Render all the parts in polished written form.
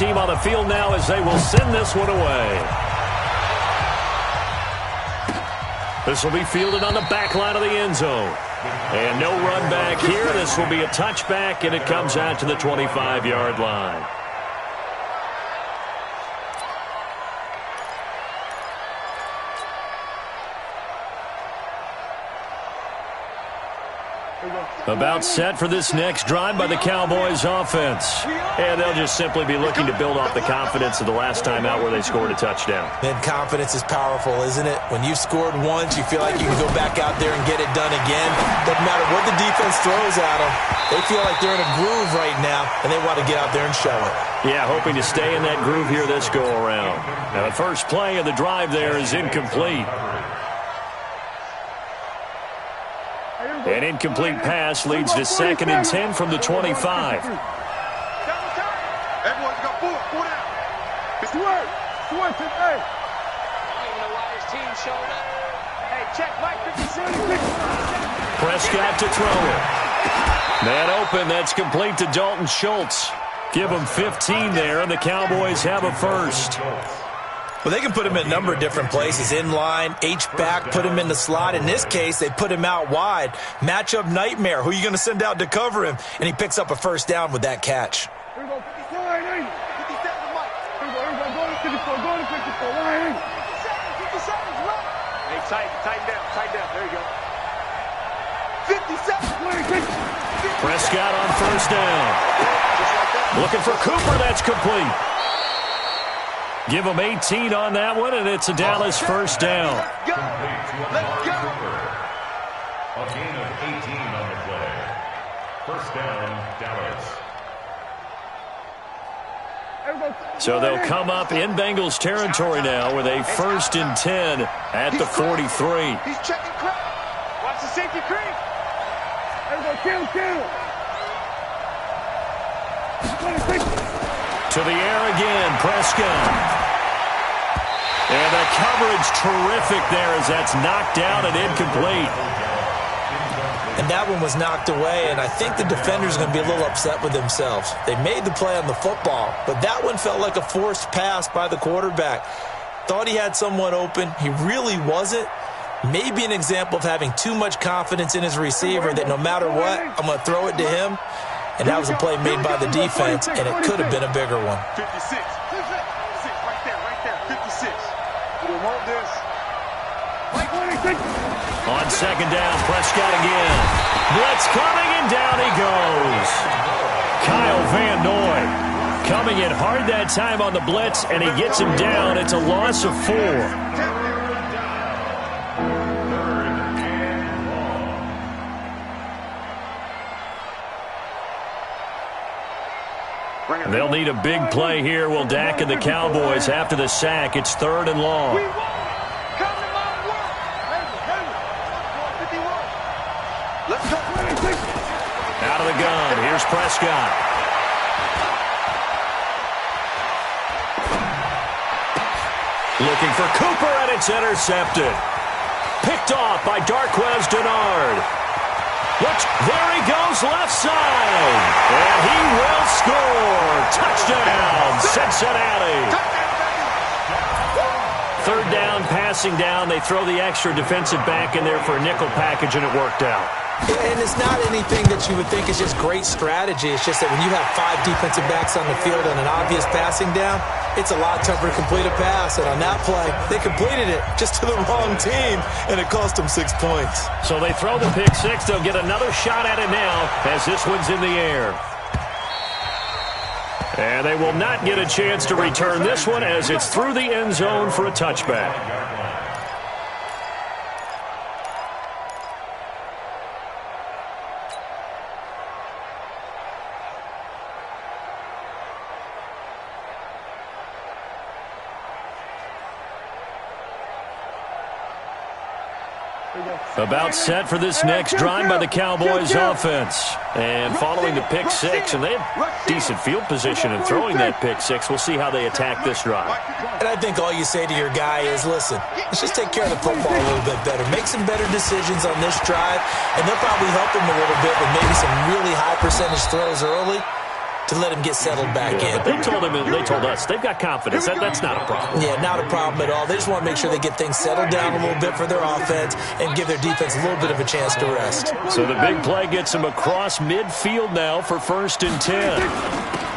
team on the field now as they will send this one away. This will be fielded on the back line of the end zone. And no run back here. This will be a touchback, and it comes out to the 25-yard line. About set for this next drive by the Cowboys offense. And they'll just simply be looking to build off the confidence of the last time out where they scored a touchdown. And confidence is powerful, isn't it? When you've scored once, you feel like you can go back out there and get it done again. Doesn't matter what the defense throws at them. They feel like they're in a groove right now, and they want to get out there and show it. Yeah, hoping to stay in that groove here this go-around. Now, the first play of the drive there is incomplete. An incomplete pass leads to 2nd and 10 from the 25. Everyone's got pull out. It's work. It's work today. I don't even know why his team showed up. Hey, check Mike 56. Prescott to throw it. Man open, that's complete to Dalton Schultz. Give him 15 there, and the Cowboys have a first. Well, they can put him in a number of different places. In line, H-back, put him in the slot. In this case, they put him out wide. Matchup nightmare. Who are you going to send out to cover him? And he picks up a first down with that catch. Here we go. 57, Mike. Here we go. Go to 54. Go to 54. 57, right. Hey, tighten down. There you go. 57. Prescott on first down. Looking for Cooper. That's complete. Give him 18 on that one, and it's a Dallas first down. Let's go. A gain of 18 on the play. First down, Dallas. So they'll come up in Bengals territory now with a 1st and 10 at the 43. He's checking crowd. Watch the safety creep. There we go. Kill. To the air again, Prescott. And the coverage terrific there as that's knocked down and incomplete. And that one was knocked away, and I think the defender's going to be a little upset with themselves. They made the play on the football, but that one felt like a forced pass by the quarterback. Thought he had someone open. He really wasn't. Maybe an example of having too much confidence in his receiver that no matter what, I'm going to throw it to him. And that was a play made by the defense, and it could have been a bigger one. 56. Right there. 56. You want this. On second down, Prescott again. Blitz coming, and down he goes. Kyle Van Noy coming in hard that time on the blitz, and he gets him down. It's a loss of 4. They'll need a big play here. Will Dak and the Cowboys after the sack. It's 3rd and long. Out of the gun. Here's Prescott. Looking for Cooper, and it's intercepted. Picked off by Darqueze Dennard. There he goes, left side. And he will score. Touchdown, Cincinnati. 3rd down, passing down. They throw the extra defensive back in there for a nickel package, and it worked out. And it's not anything that you would think is just great strategy. It's just that when you have 5 defensive backs on the field and an obvious passing down, it's a lot tougher to complete a pass. And on that play, they completed it just to the wrong team, and it cost them 6 points. So they throw the pick six. They'll get another shot at it now as this one's in the air. And they will not get a chance to return this one as it's through the end zone for a touchback. About set for this next drive by the Cowboys offense. And following the pick six, and they have decent field position in throwing that pick six. We'll see how they attack this drive. And I think all you say to your guy is, listen, let's just take care of the football a little bit better. Make some better decisions on this drive, and they'll probably help him a little bit with maybe some really high percentage throws early to let him get settled back in. They told us they've got confidence. That's not a problem. Yeah, not a problem at all. They just want to make sure they get things settled down a little bit for their offense and give their defense a little bit of a chance to rest. So the big play gets him across midfield now for 1st and 10.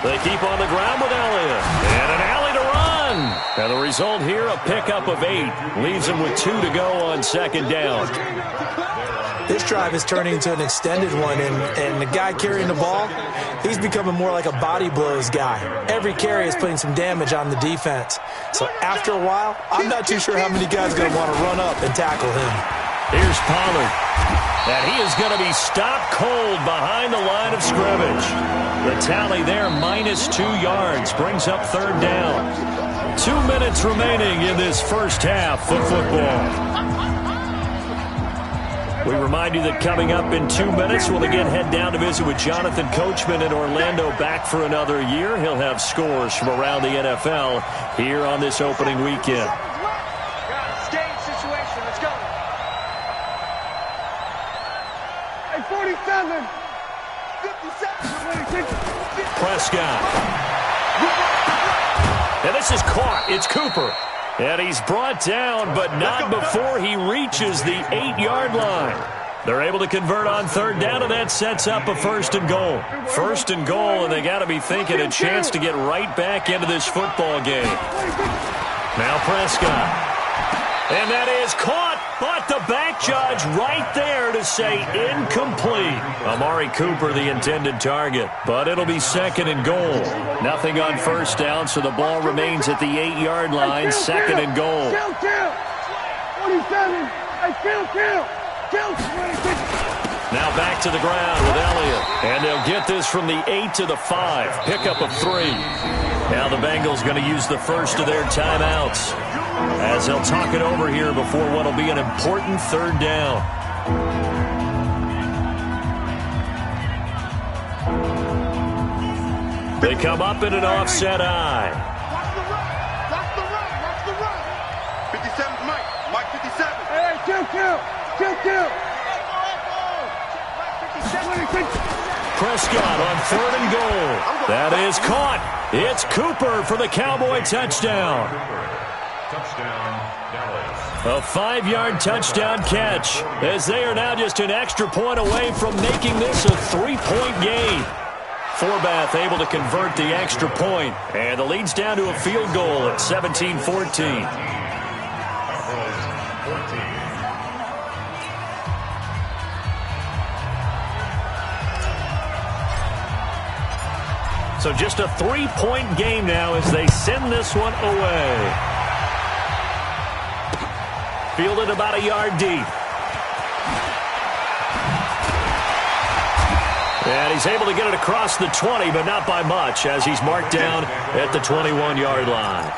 They keep on the ground with Elliott. And an alley to run. And the result here, a pickup of 8. Leaves him with 2 to go on 2nd down. This drive is turning into an extended one, and the guy carrying the ball, he's becoming more like a body blows guy. Every carry is putting some damage on the defense. So after a while, I'm not too sure how many guys are going to want to run up and tackle him. Here's Pollard. And he is going to be stopped cold behind the line of scrimmage. The tally there, -2 yards, brings up 3rd down. 2 minutes remaining in this first half of football. We remind you that coming up in 2 minutes, we'll again head down to visit with Jonathan Coachman in Orlando, back for another year. He'll have scores from around the NFL here on this opening weekend. Game situation. Let's go. Hey, 47. 57. Prescott. And this is caught. It's Cooper. And he's brought down, but not before he reaches the 8-yard line. They're able to convert on 3rd down, and that sets up a 1st and goal. 1st and goal, and they got to be thinking a chance to get right back into this football game. Now Prescott. And that is caught, but the back judge right there to say incomplete. Amari Cooper, the intended target, but it'll be 2nd and goal. Nothing on 1st down, so the ball remains at the 8-yard line, 2nd and goal. 47. Now back to the ground with Elliott. And they'll get this from the 8 to the 5. Pickup of 3. Now the Bengals going to use the first of their timeouts, as they'll talk it over here before what will be an important 3rd down. They come up in an offset eye. Watch the run. 57's Mike 57. Hey, kill. Prescott on 3rd and goal. That is caught. It's Cooper for the Cowboy touchdown. A 5-yard touchdown catch, as they are now just an extra point away from making this a 3-point game. Forbath able to convert the extra point, and the lead's down to a field goal at 17-14. So just a 3-point game now as they send this one away. Fielded about a yard deep. And he's able to get it across the 20, but not by much, as he's marked down at the 21-yard line.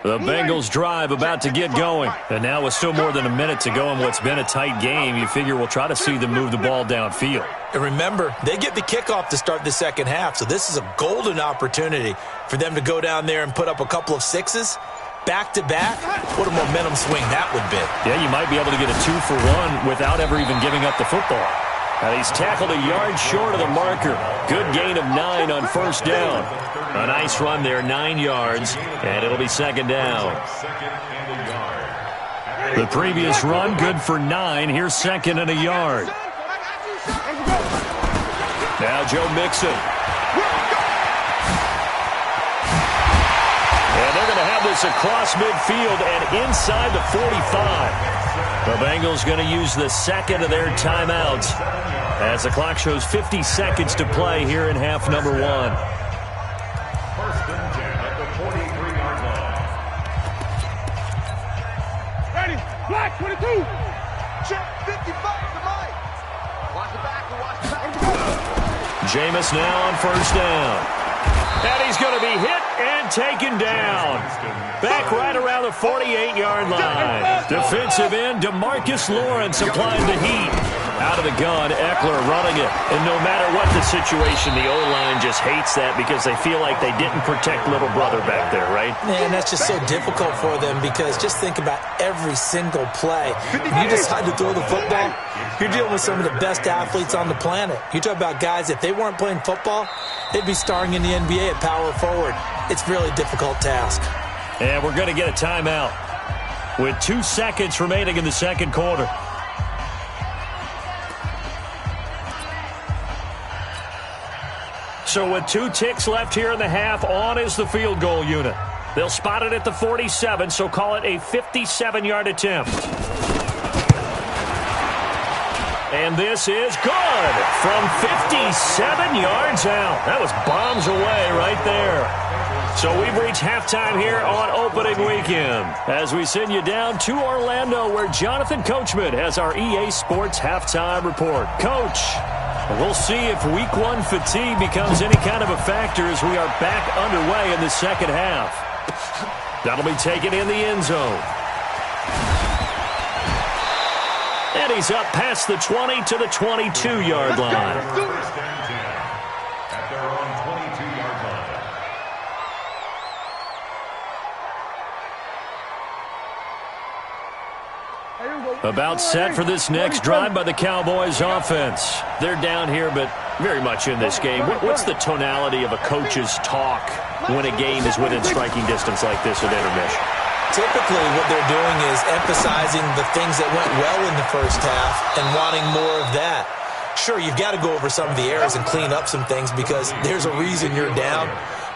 The Bengals drive about to get going. And now with still more than a minute to go in what's been a tight game, you figure we'll try to see them move the ball downfield. And remember, they get the kickoff to start the second half, so this is a golden opportunity for them to go down there and put up a couple of 6s back-to-back. What a momentum swing that would be. Yeah, you might be able to get a 2-for-1 without ever even giving up the football. And he's tackled a yard short of the marker. Good gain of 9 on 1st down. A nice run there, 9 yards, and it'll be 2nd down. The previous run, good for 9. Here's 2nd and a yard. Now Joe Mixon. And they're going to have this across midfield and inside the 45. The Bengals going to use the 2nd of their timeouts as the clock shows 50 seconds to play here in half number 1. First and 10 at the 43-yard line. Ready, black 22. Check 55 to Mike. Watch the back and watch the back. Jameis now on 1st down. And he's going to be hit and And taken down. Back right around the 48-yard line. Defensive end DeMarcus Lawrence applying the heat. Out of the gun, Eckler running it. And no matter what the situation, the O-line just hates that because they feel like they didn't protect little brother back there, right? Man, that's just so difficult for them because just think about every single play. When you decide to throw the football, you're dealing with some of the best athletes on the planet. You talk about guys, if they weren't playing football, they'd be starring in the NBA at power forward. It's a really difficult task. And we're going to get a timeout with 2 seconds remaining in the second quarter. So with 2 ticks left here in the half, on is the field goal unit. They'll spot it at the 47, so call it a 57-yard attempt. And this is good from 57 yards out. That was bombs away right there. So we've reached halftime here on opening weekend as we send you down to Orlando where Jonathan Coachman has our EA Sports halftime report. Coach, we'll see if week 1 fatigue becomes any kind of a factor as we are back underway in the second half. That'll be taken in the end zone. And he's up past the 20 to the 22-yard line. First and 10 at their own 22-yard line. About set for this next drive by the Cowboys offense. They're down here, but very much in this game. What's the tonality of a coach's talk when a game is within striking distance like this at intermission? Typically, what they're doing is emphasizing the things that went well in the first half and wanting more of that. Sure, you've got to go over some of the errors and clean up some things because there's a reason you're down.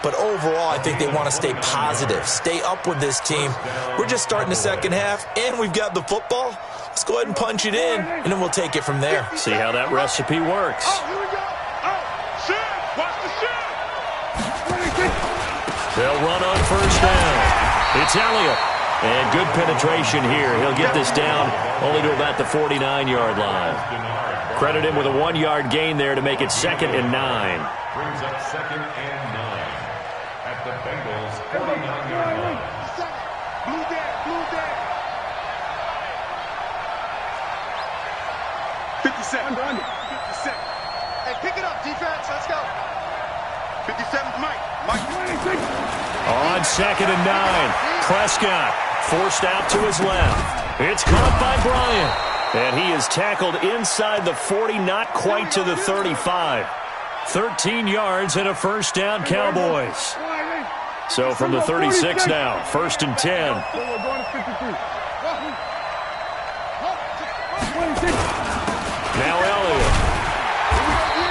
But overall, I think they want to stay positive, stay up with this team. We're just starting the second half, and we've got the football. Let's go ahead and punch it in, and then we'll take it from there. See how that recipe works. They'll run on first down. It's Elliott. And good penetration here. He'll get this down only to about the 49-yard line. Credit him with a 1-yard gain there to make it 2nd and 9. Brings up 2nd and 9 at the Bengals 49-yard line. Blue dead. 57. 57. Hey, pick it up, defense. Let's go. 57's Mike. On 2nd and 9. Prescott forced out to his left. It's caught by Bryant. And he is tackled inside the 40, not quite to the 35. 13 yards and a first down, Cowboys. So from the 36 now, 1st and 10. Now Elliott.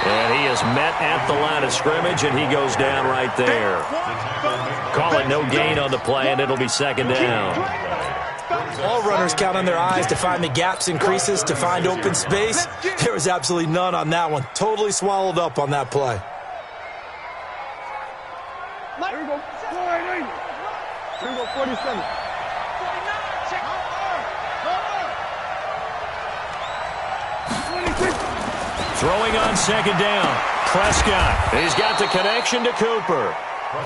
And he is met at the line of scrimmage, and he goes down right there. Call it no gain on the play, and it'll be 2nd down. All runners count on their eyes to find the gaps and creases, to find open space. There was absolutely none on that one. Totally swallowed up on that play. Here we go. 47. Throwing on 2nd down. Prescott. He's got the connection to Cooper.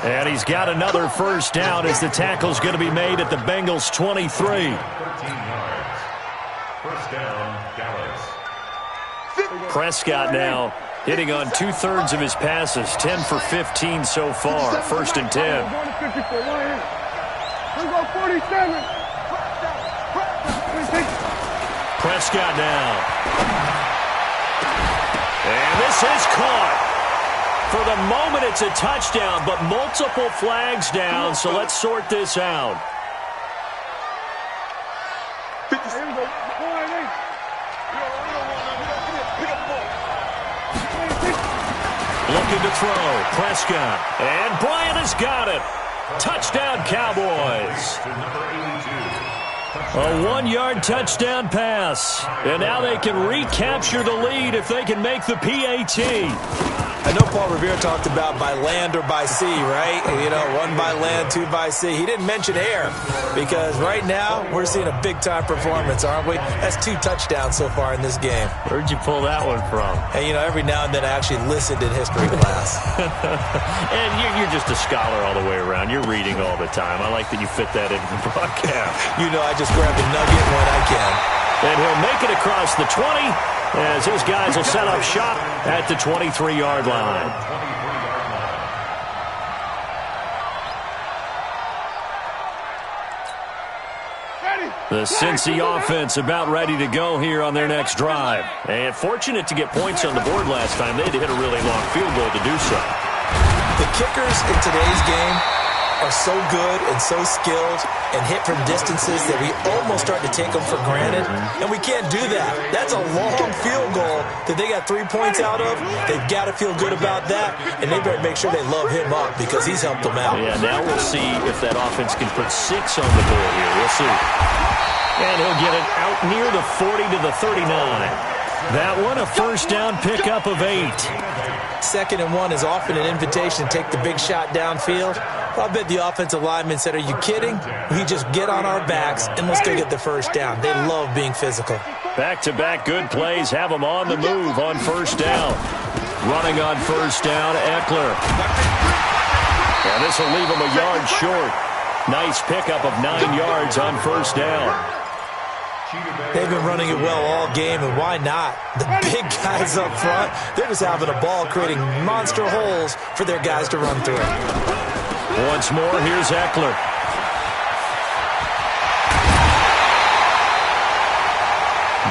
And he's got another first down as the tackle's going to be made at the Bengals 23. 13 yards. First down, Dallas. Prescott now hitting on 2/3 of his passes, 10 for 15 so far. 1st and 10. Prescott now. And this is caught. For the moment, it's a touchdown, but multiple flags down, so let's sort this out. Looking to throw, Prescott. And Bryant has got it. Touchdown, Cowboys. A 1-yard touchdown pass. And now they can recapture the lead if they can make the PAT. I know Paul Revere talked about by land or by sea, right? You know, 1 by land, 2 by sea. He didn't mention air because right now we're seeing a big-time performance, aren't we? That's 2 touchdowns so far in this game. Where'd you pull that one from? And, you know, every now and then I actually listened in history class. And you're just a scholar all the way around. You're reading all the time. I like that you fit that into the broadcast. You know, I just grab a nugget when I can. And he'll make it across the 20 as his guys will set up shop at the 23-yard line. The Cincy offense about ready to go here on their next drive. And fortunate to get points on the board last time. They had to hit a really long field goal to do so. The kickers in today's game are so good and so skilled and hit from distances that we almost start to take them for granted, and we can't do that. That's a long field goal that they got 3 points out of. They've got to feel good about that, and they better make sure they love him up because he's helped them out. Yeah, now we'll see if that offense can put 6 on the board here. We'll see. And he'll get it out near the 40 to the 39. That one, a first down pickup of 8. 2nd and 1 is often an invitation to take the big shot downfield. I bet the offensive lineman said, are you kidding? We just get on our backs and let's go get the first down. They love being physical. Back-to-back good plays have them on the move on first down. Running on first down, Eckler. And this will leave him a yard short. Nice pickup of 9 yards on first down. They've been running it well all game, and why not? The big guys up front, they're just having a ball creating monster holes for their guys to run through. Once more, here's Eckler.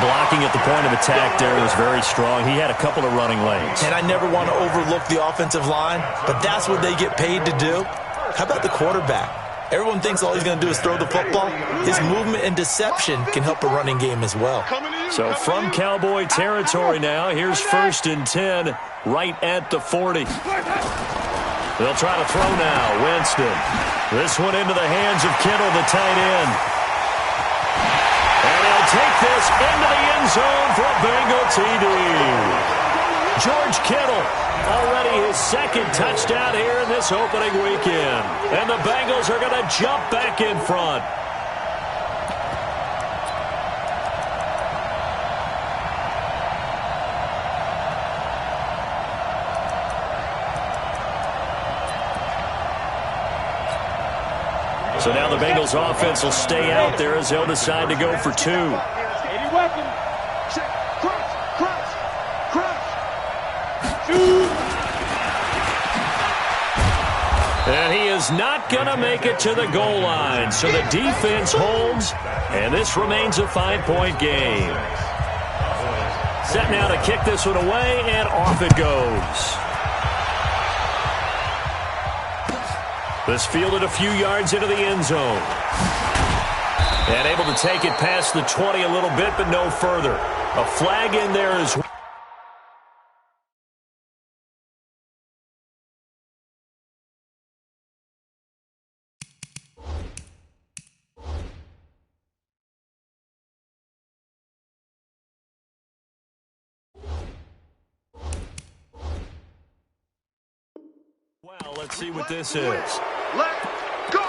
Blocking at the point of attack there was very strong. He had a couple of running lanes. And I never want to overlook the offensive line, but that's what they get paid to do. How about the quarterback? Everyone thinks all he's going to do is throw the football. His movement and deception can help a running game as well. So from Cowboy territory now, here's 1st and 10 right at the 40. They'll try to throw now. Winston. This one into the hands of Kittle, the tight end. And he'll take this into the end zone for a Bengal TD. George Kittle, already his 2nd touchdown here in this opening weekend. And the Bengals are going to jump back in front. So now the Bengals offense will stay out there as they'll decide to go for 2. And he is not going to make it to the goal line. So the defense holds, and this remains a 5-point game. Set now to kick this one away, and off it goes. This fielded a few yards into the end zone. And able to take it past the 20 a little bit, but no further. A flag in there as well. Well, let's see what this is. Let's go!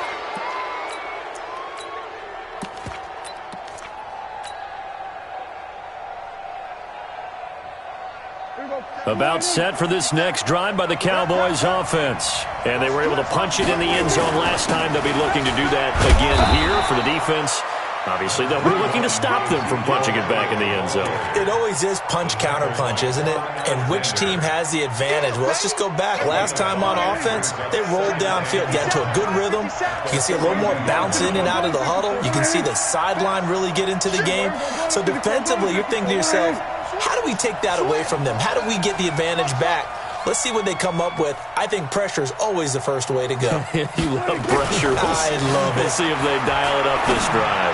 About set for this next drive by the Cowboys offense. And they were able to punch it in the end zone last time. They'll be looking to do that again here for the defense. Obviously, they'll be looking to stop them from punching it back in the end zone. It always is punch-counter-punch, isn't it? And which team has the advantage? Well, let's just go back. Last time on offense, they rolled downfield, got into a good rhythm. You can see a little more bounce in and out of the huddle. You can see the sideline really get into the game. So defensively, you're thinking to yourself, how do we take that away from them? How do we get the advantage back? Let's see what they come up with. I think pressure is always the first way to go. You love pressure. I love it. We'll see if they dial it up this drive.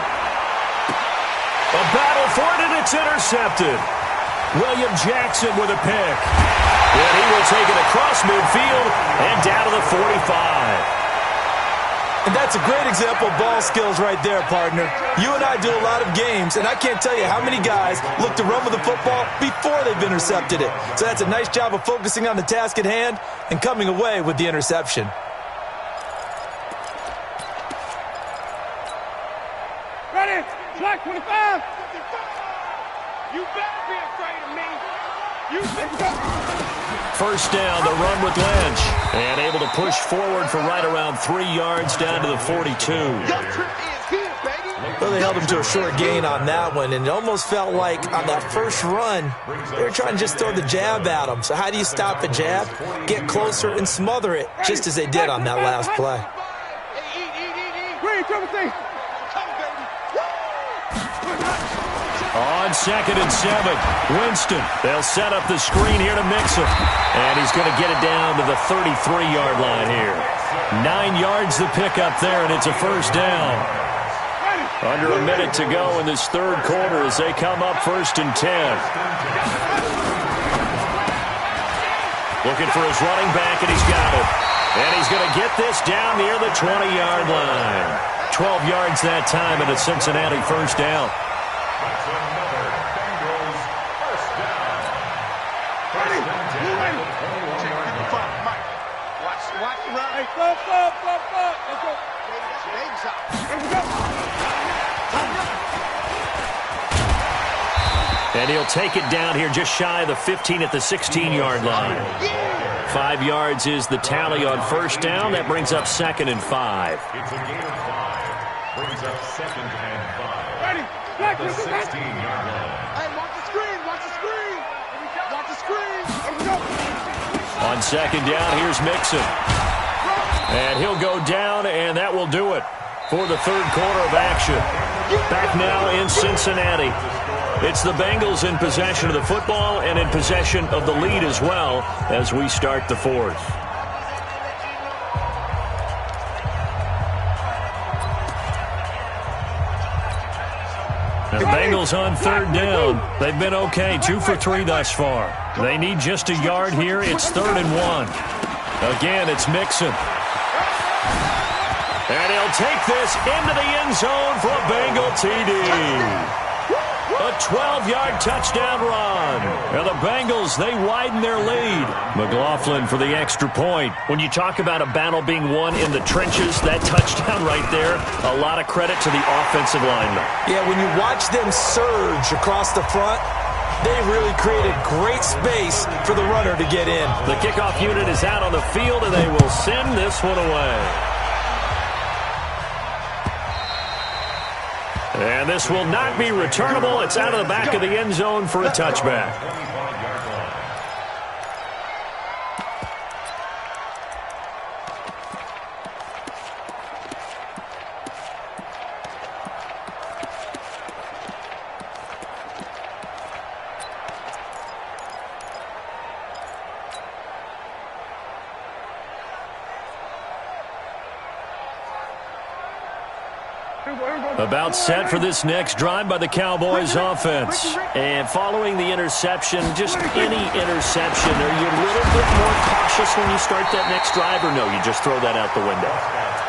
A battle for it, and it's intercepted. William Jackson with a pick. And he will take it across midfield and down to the 45. And that's a great example of ball skills right there, partner. You and I do a lot of games, and I can't tell you how many guys look to run with the football before they've intercepted it. So that's a nice job of focusing on the task at hand and coming away with the interception. Ready? Black 25. You better be afraid of me. You better. First down, the run with Lynch. And able to push forward for right around 3 yards down to the 42. Well, they held him to a short gain on that one, and it almost felt like on that first run, they were trying to just throw the jab at him. So how do you stop a jab? Get closer and smother it, just as they did on that last play. On 2nd and 7, Winston. They'll set up the screen here to Mixon. And he's going to get it down to the 33-yard line here. 9 yards to pick up there, and it's a first down. Under a minute to go in this third quarter as they come up 1st and 10. Looking for his running back, and he's got it. And he's going to get this down near the 20-yard line. 12 yards that time, and a Cincinnati first down. And he'll take it down here just shy of the 15 at the 16-yard line. 5 yards is the tally on first down. That brings up 2nd and 5. It's a gain of 5. Brings up 2nd and 5. At the 16-yard line. Hey, watch the screen. Watch the screen. Watch the screen. On 2nd down, here's Mixon. And he'll go down, and that will do it for the third quarter of action. Back now in Cincinnati. It's the Bengals in possession of the football and in possession of the lead as well as we start the fourth. The Bengals on 3rd down. They've been okay, 2 for 3 thus far. They need just a yard here. It's 3rd and 1. Again, it's Mixon. And he'll take this into the end zone for a Bengal TD. A 12-yard touchdown run. And the Bengals, they widen their lead. McLaughlin for the extra point. When you talk about a battle being won in the trenches, that touchdown right there, a lot of credit to the offensive linemen. Yeah, when you watch them surge across the front, they really created great space for the runner to get in. The kickoff unit is out on the field, and they will send this one away. And this will not be returnable. It's out of the back of the end zone for a touchback. About set for this next drive by the Cowboys offense. And following the interception, just any interception, are you a little bit more cautious when you start that next drive, or no, you just throw that out the window?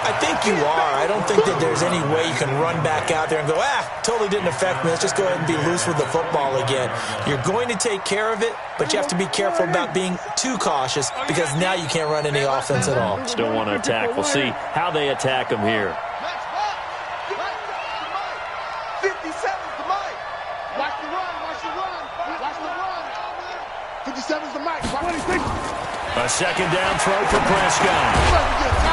I think you are. I don't think that there's any way you can run back out there and go, totally didn't affect me. Let's just go ahead and be loose with the football again. You're going to take care of it, but you have to be careful about being too cautious because now you can't run any offense at all. Still want to attack. We'll see how they attack them here. A second down throw for Prescott.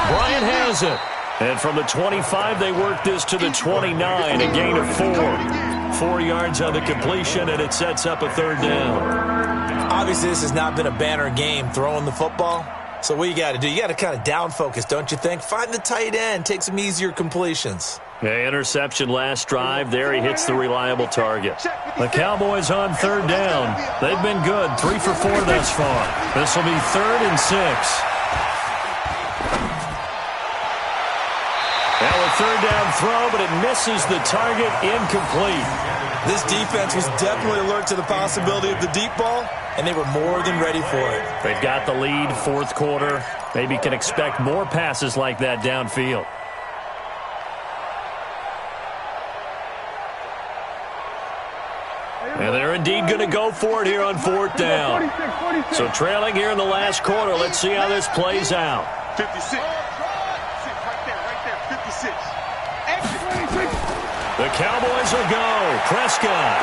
Bryant has it. And from the 25, they work this to the 29, a gain of 4. 4 yards on the completion, and it sets up a third down. Obviously, this has not been a banner game throwing the football. So what you got to do, you got to kind of down focus, don't you think? Find the tight end, take some easier completions. Yeah, interception last drive. There he hits the reliable target. The Cowboys on 3rd down. They've been good, 3 for 4 thus far. This will be 3rd and 6. Now a 3rd down throw, but it misses the target, incomplete. This defense was definitely alert to the possibility of the deep ball, and they were more than ready for it. They've got the lead, 4th quarter. Maybe can expect more passes like that downfield. And they're indeed going to go for it here on fourth down. So trailing here in the last quarter. Let's see how this plays out. 56. Right there, 56. The Cowboys will go. Prescott.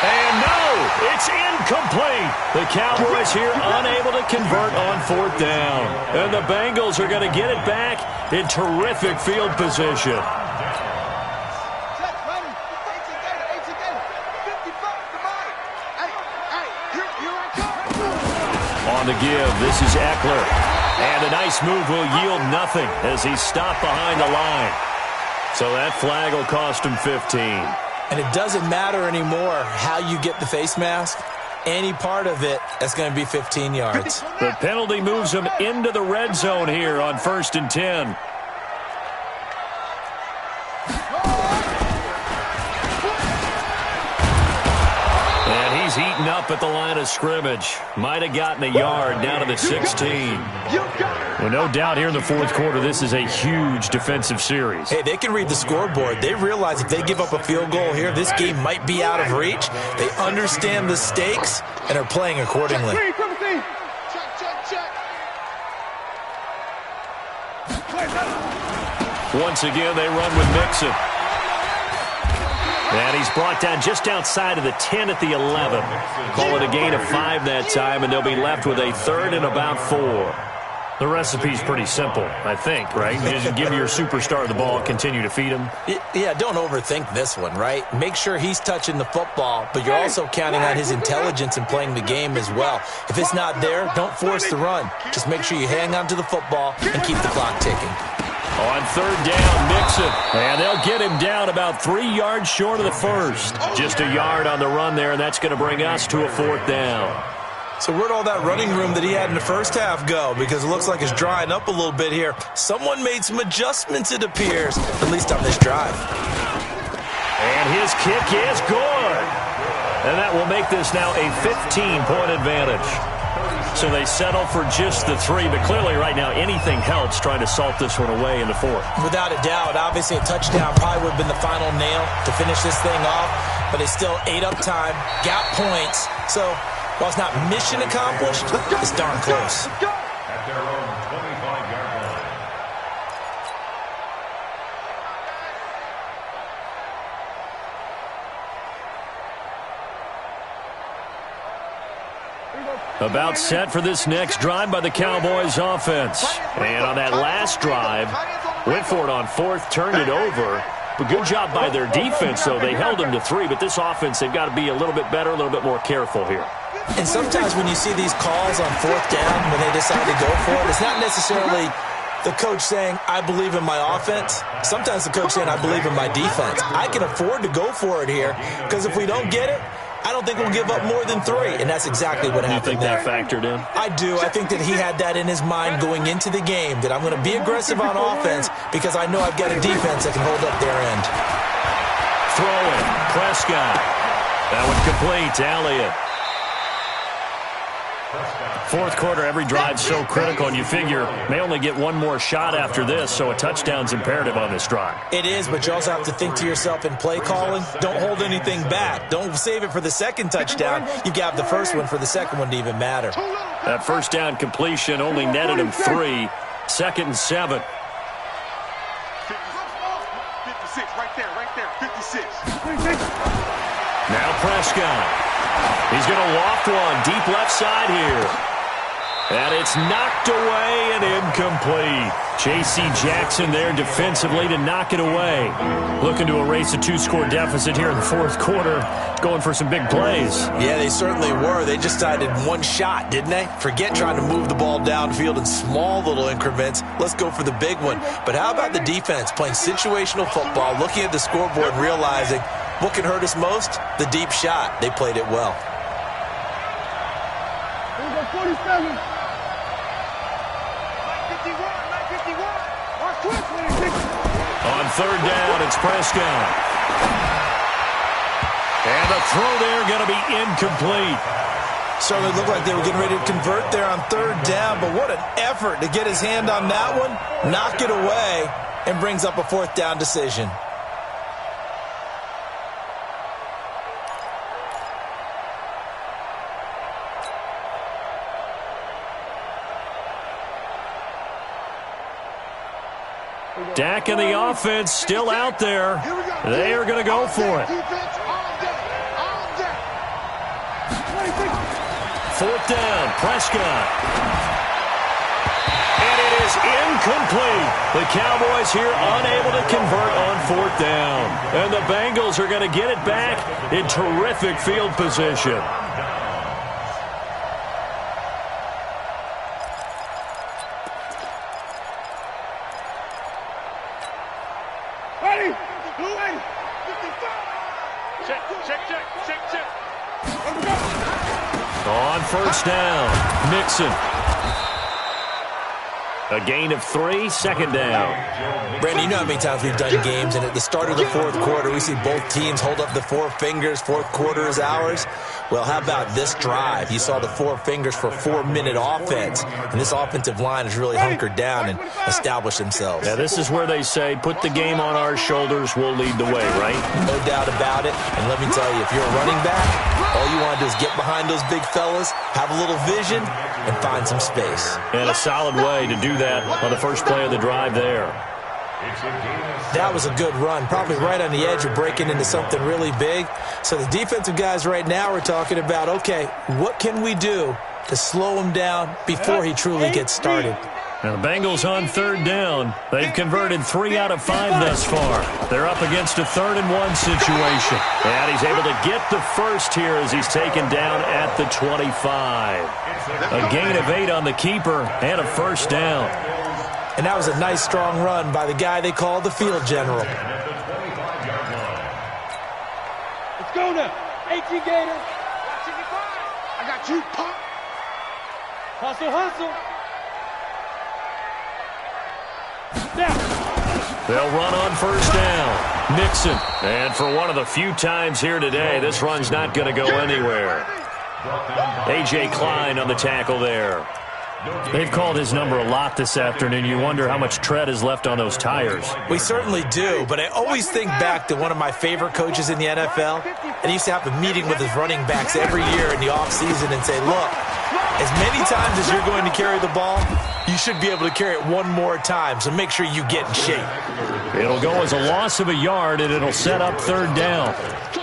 And no, it's incomplete. The Cowboys here unable to convert on fourth down. And the Bengals are going to get it back in terrific field position. On the give, this is Eckler. And a nice move will yield nothing as he's stopped behind the line. So that flag will cost him 15. And it doesn't matter anymore how you get the face mask. Any part of it, that's going to be 15 yards. The penalty moves him into the red zone here on 1st and 10. And he's eaten up at the line of scrimmage. Might have gotten a yard down to the 16. Well, no doubt here in the fourth quarter, this is a huge defensive series. Hey, they can read the scoreboard. They realize if they give up a field goal here, this game might be out of reach. They understand the stakes and are playing accordingly. Once again, they run with Mixon. And he's brought down just outside of the 10 at the 11. Call it a gain of 5 that time, and they'll be left with a 3rd and about 4. The recipe's pretty simple, I think, right? You just give your superstar the ball, continue to feed him. Yeah, don't overthink this one, right? Make sure he's touching the football, but you're also counting on his intelligence in playing the game as well. If it's not there, don't force the run. Just make sure you hang on to the football and keep the clock ticking. On 3rd down, Mixon. And they'll get him down about 3 yards short of the first. Just a yard on the run there, and that's going to bring us to a 4th down. So where'd all that running room that he had in the first half go? Because it looks like it's drying up a little bit here. Someone made some adjustments, it appears, at least on this drive. And his kick is good. And that will make this now a 15-point advantage. So they settle for just the 3, but clearly right now anything helps trying to salt this one away in the 4th. Without a doubt, obviously a touchdown probably would have been the final nail to finish this thing off, but it's still ate up time, got points. So while it's not mission accomplished, it's darn close. At their own 25-yard line. About set for this next drive by the Cowboys offense. And on that last drive, went for it on 4th, turned it over. But good job by their defense, though. They held them to 3, but this offense, they've got to be a little bit better, a little bit more careful here. And sometimes when you see these calls on 4th down, when they decide to go for it, it's not necessarily the coach saying, I believe in my offense. Sometimes the coach saying, I believe in my defense. I can afford to go for it here, because if we don't get it, I don't think we'll give up more than 3, and that's exactly what happened there. You think that factored in? I do. I think that he had that in his mind going into the game, that I'm going to be aggressive on offense because I know I've got a defense that can hold up their end. Throwing, Prescott. That one complete to Elliott. Fourth quarter, every drive's so critical, and you figure may only get one more shot after this, so a touchdown's imperative on this drive. It is, but you also have to think to yourself in play calling, don't hold anything back. Don't save it for the second touchdown. You got the first one for the second one to even matter. That first down completion only netted him 3. 2nd and 7. 56, right there, 56. Now Prescott. He's going to loft one deep left side here. And it's knocked away and incomplete. J.C. Jackson there defensively to knock it away. Looking to erase a 2-score deficit here in the fourth quarter. Going for some big plays. Yeah, they certainly were. They just decided one shot, didn't they? Forget trying to move the ball downfield in small little increments. Let's go for the big one. But how about the defense playing situational football, looking at the scoreboard and realizing what can hurt us most? The deep shot. They played it well. Here we go, 47. On third down, it's Prescott. And the throw there going to be incomplete. Certainly looked like they were getting ready to convert there on third down, but what an effort to get his hand on that one, knock it away, and brings up a fourth down decision. Dak and the offense still out there. They are going to go for it. Fourth down, Prescott. And it is incomplete. The Cowboys here unable to convert on fourth down. And the Bengals are going to get it back in terrific field position. On first down, Mixon. A gain of 3, second down. Brandon, you know how many times we've done games, and at the start of the fourth quarter, we see both teams hold up the 4 fingers, fourth quarter is ours. Well, how about this drive? You saw the 4 fingers for 4-minute offense, and this offensive line has really hunkered down and established themselves. Yeah, this is where they say, put the game on our shoulders, we'll lead the way, right? No doubt about it, and let me tell you, if you're a running back, all you want to do is get behind those big fellas, have a little vision, and find some space. And a solid way to do that on the first play of the drive there. That was a good run, probably right on the edge of breaking into something really big. So the defensive guys right now are talking about, okay, what can we do to slow him down before he truly gets started? Now the Bengals on third down. They've converted 3 out of 5 thus far. They're up against a 3rd-and-1 situation. And he's able to get the first here as he's taken down at the 25. A gain of 8 on the keeper and a first down. And that was a nice, strong run by the guy they call the field general. Let's go now. 18 Gator. I got you, punk. Hustle, hustle. Down. They'll run on first down. Mixon. And for one of the few times here today, this run's not going to go anywhere. A.J. Klein on the tackle there. They've called his number a lot this afternoon. You wonder how much tread is left on those tires. We certainly do, but I always think back to one of my favorite coaches in the NFL. And he used to have a meeting with his running backs every year in the offseason and say, look, as many times as you're going to carry the ball, you should be able to carry it one more time, so make sure you get in shape. It'll go as a loss of a yard, and it'll set up third down. A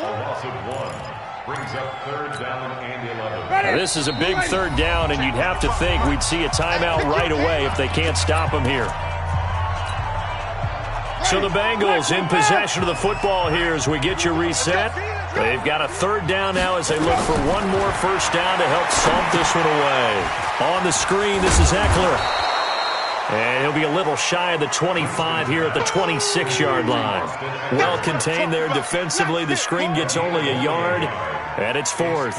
loss of 1 brings up third down and 11. Now, this is a big third down, and you'd have to think we'd see a timeout right away if they can't stop him here. So the Bengals in possession of the football here as we get you reset. They've got a third down now as they look for one more first down to help salt this one away. On the screen, this is Eckler. And he'll be a little shy of the 25 here at the 26-yard line. Well contained there defensively. The screen gets only a yard, and it's 4th.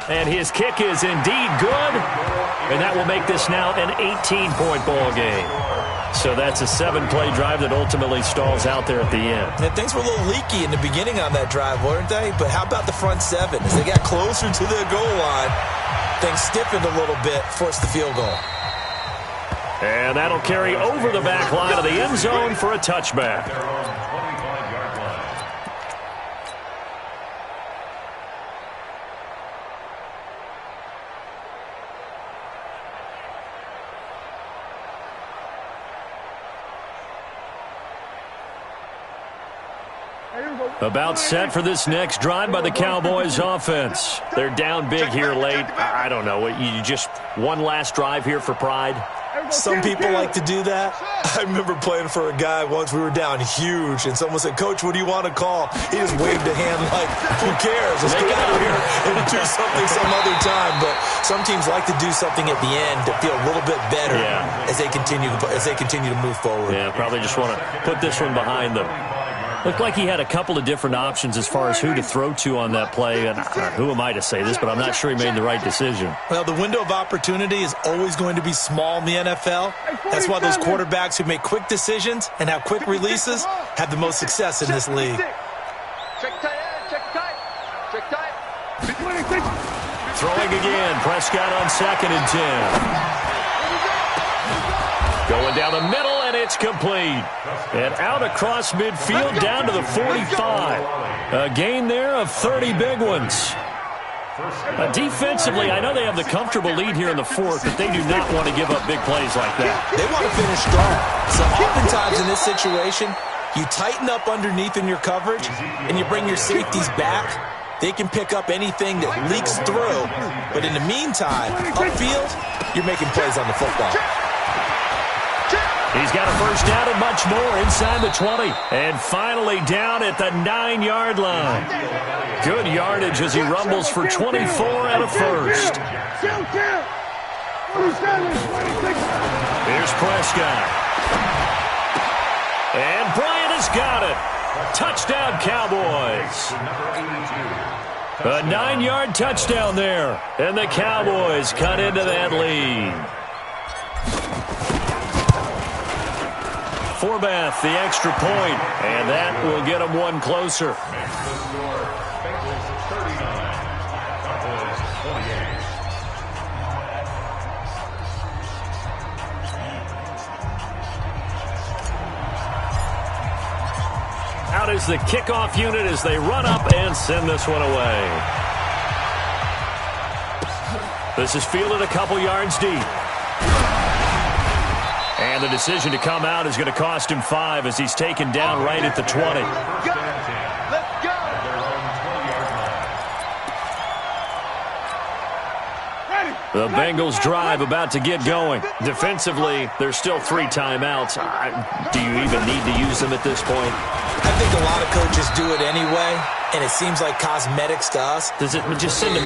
And his kick is indeed good. And that will make this now an 18-point ball game. So that's a 7-play drive that ultimately stalls out there at the end. And things were a little leaky in the beginning on that drive, weren't they? But how about the front 7? As they got closer to the goal line, things stiffened a little bit, forced the field goal. And that'll carry over the back line of the end zone for a touchback. About set for this next drive by the Cowboys offense. They're down big here late. I don't know. You just one last drive here for pride? Some people like to do that. I remember playing for a guy once. We were down huge, and someone said, Coach, what do you want to call? He just waved a hand like, who cares? Let's get out of here and do something some other time. But some teams like to do something at the end to feel a little bit better as they continue to move forward. Yeah, probably just want to put this one behind them. Looked like he had a couple of different options as far as who to throw to on that play. And who am I to say this, but I'm not sure he made the right decision. Well, the window of opportunity is always going to be small in the NFL. That's why those quarterbacks who make quick decisions and have quick releases have the most success in this league. Throwing again, Prescott on 2nd and 10. Going down the middle, and it's complete. And out across midfield down to the 45. A gain there of 30 big ones. Defensively, I know they have the comfortable lead here in the fourth, but they do not want to give up big plays like that. They want to finish strong. So oftentimes in this situation, you tighten up underneath in your coverage, and you bring your safeties back. They can pick up anything that leaks through. But in the meantime, upfield, you're making plays on the football. He's got a first down and much more inside the 20. And finally down at the 9-yard line. Good yardage as he rumbles for 24 at a first. Here's Prescott. And Bryant has got it. Touchdown, Cowboys. A 9-yard touchdown there. And the Cowboys cut into that lead. Forbath, the extra point, and that will get them one closer. Out is the kickoff unit as they run up and send this one away. This is fielded a couple yards deep. And the decision to come out is going to cost him 5 as he's taken down right at the 20. Let's go. The Bengals drive about to get going. Defensively, there's still 3 timeouts. Do you even need to use them at this point? I think a lot of coaches do it anyway, and it seems like cosmetics to us. Does it just send them